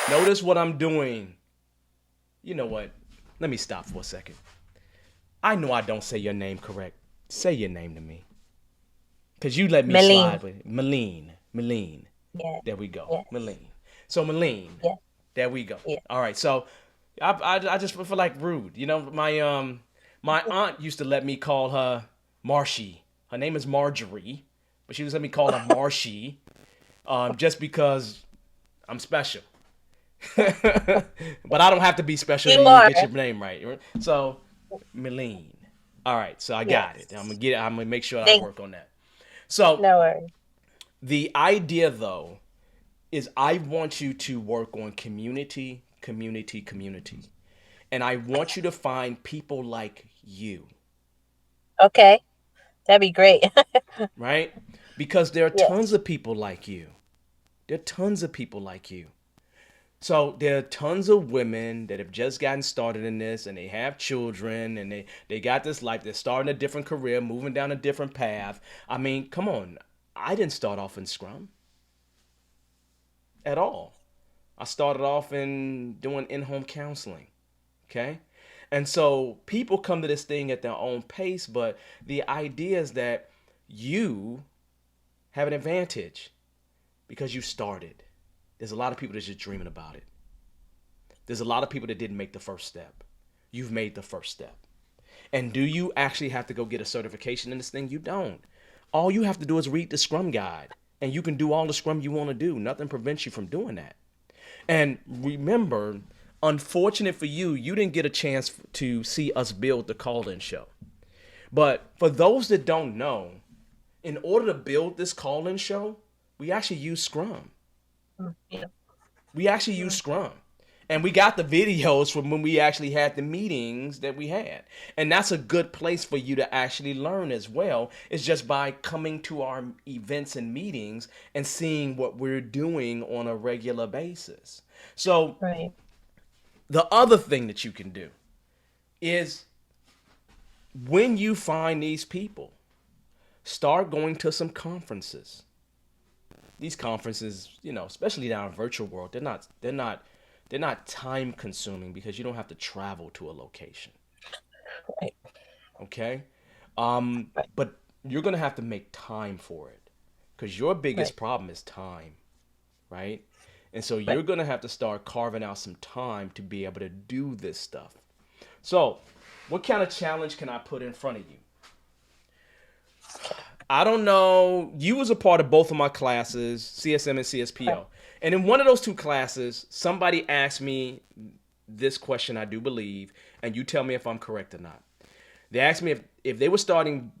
Notice what I'm doing. You know what? Let me stop for a second. I know I don't say your name correct. Say your name to me. Because you let me Meline. slide with it. Malene. Malene. Yeah. There we go. Yes. Malene. So, Malene. Yeah. There we go. Yeah. All right. So, I just feel like rude. You know, my aunt used to let me call her Marshy. Her name is Marjorie, but she was let me call her Marshy, just because I'm special. But I don't have to be special to You even are. get your name right. So, Malene. All right, so I got it. Yes. I'm gonna make sure I Thank. work on that. So No worries. the idea though is I want you to work on community, community, community. And I want you to find people like you, Okay. That'd be great. right? Because there are tons Yes. of people like you. There are tons of people like you. So there are tons of women that have just gotten started in this and they have children and they got this life. They're starting a different career, moving down a different path. I mean, come on. I didn't start off in Scrum at all. I started off in doing in-home counseling. Okay? And so people come to this thing at their own pace, but the idea is that you have an advantage because you started. There's a lot of people that's just dreaming about it. There's a lot of people that didn't make the first step. You've made the first step. And do you actually have to go get a certification in this thing? You don't. All you have to do is read the Scrum Guide, and you can do all the Scrum you want to do. Nothing prevents you from doing that. And remember, unfortunate for you, you didn't get a chance to see us build the call-in show. But for those that don't know, in order to build this call-in show, we actually use Scrum. Yeah. We actually use Scrum. And we got the videos from when we actually had the meetings that we had. And that's a good place for you to actually learn as well. It's just by coming to our events and meetings and seeing what we're doing on a regular basis. So, Right. the other thing that you can do is when you find these people, start going to some conferences. These conferences, especially down in virtual world, they're not time consuming because you don't have to travel to a location. Right. Okay? Right. But you're gonna have to make time for it. Because your Right. biggest problem is time, right? And so Right. you're gonna have to start carving out some time to be able to do this stuff. So, what kind of challenge can I put in front of you? I don't know. You was a part of both of my classes, CSM and Right. CSPO. And in one of those two classes, somebody asked me this question, I do believe, and you tell me if I'm correct or not. They asked me if they were starting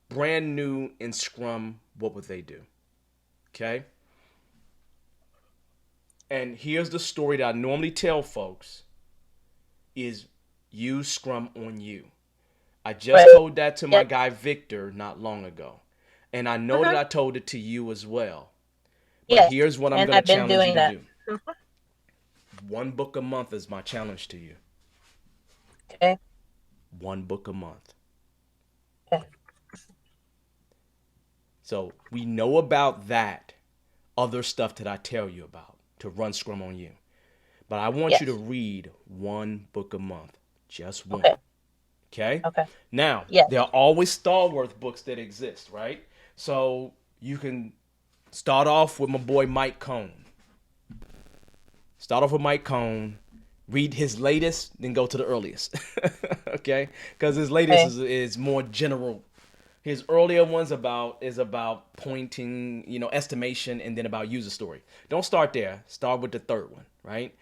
brand new in Scrum, what would they do? Okay? And here's the story that I normally tell folks is use Scrum on you. I just Right. told that to my Yep. guy Victor not long ago. And I know that Mm-hmm. I told it to you as well. But Yes. here's what I'm And going to I've been challenge you doing to that. do. One book a month is my challenge to you. Okay. One book a month. Okay. So we know about that other stuff that I tell you about to run Scrum on you. But I want you to Yes. read one book a month. Just one. Okay. Okay? Okay. Now, Yes. there are always Starworth books that exist, right? So you can start off with my boy Mike Cohn. Start off with Mike Cohn, read his latest, then go to the earliest. Okay? Because his latest Okay. is more general. His earlier ones about pointing, estimation, and then about user story. Don't start there. Start with the third one, right?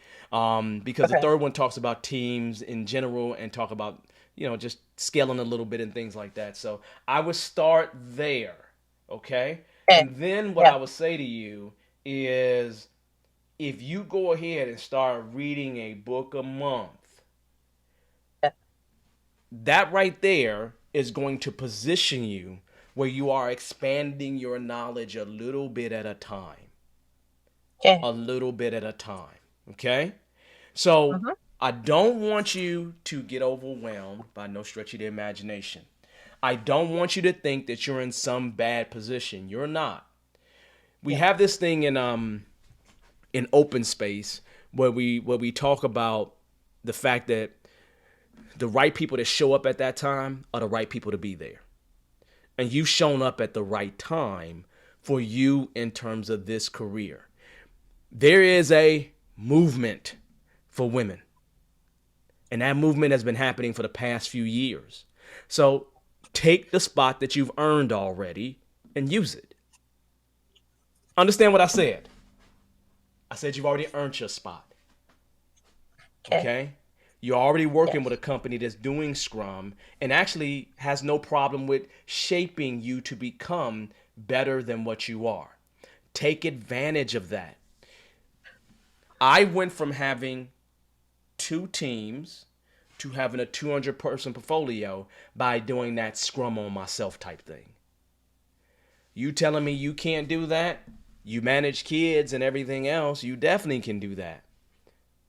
Because the Okay. third one talks about teams in general and talk about just scaling a little bit and things like that. So I would start there, okay? Okay. And then what Yeah. I would say to you is if you go ahead and start reading a book a month, Yeah. that right there is going to position you where you are expanding your knowledge a little bit at a time. Okay. A little bit at a time. Okay? So Mm-hmm. I don't want you to get overwhelmed by no stretch of the imagination. I don't want you to think that you're in some bad position. You're not. We Yeah. have this thing in open space where we talk about the fact that the right people that show up at that time are the right people to be there. And you've shown up at the right time for you in terms of this career. There is a movement for women. And that movement has been happening for the past few years. So take the spot that you've earned already and use it. Understand what I said? I said you've already earned your spot. Okay. Okay? You're already working with a Yes. company that's doing Scrum and actually has no problem with shaping you to become better than what you are. Take advantage of that. I went from having two teams to having a 200-person portfolio by doing that Scrum on myself type thing. You telling me you can't do that? You manage kids and everything else, you definitely can do that.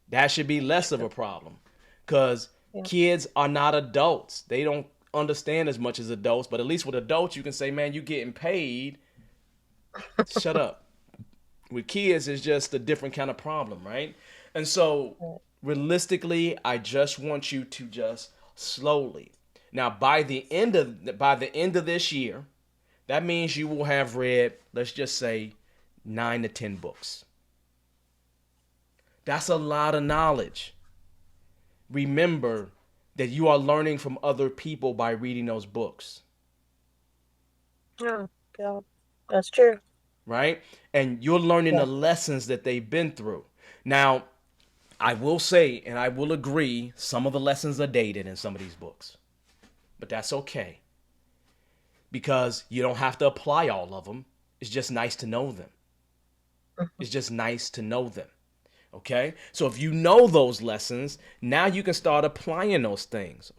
That should be less of True. a problem because Yeah. kids are not adults. They don't understand as much as adults, but at least with adults, you can say, man, you getting paid. Shut up. With kids, it's just a different kind of problem, right? And so, Right. realistically, I just want you to just slowly. Now, by the end of this year, that means you will have read, let's just say, 9 to 10 books. That's a lot of knowledge. Remember that you are learning from other people by reading those books, Yeah. Yeah. That's true. right? And you're learning the Yeah. lessons that they've been through. Now, I will say, and I will agree, some of the lessons are dated in some of these books, but that's okay because you don't have to apply all of them. It's just nice to know them. Mhm. It's just nice to know them. Okay? So if you know those lessons, now you can start applying those things.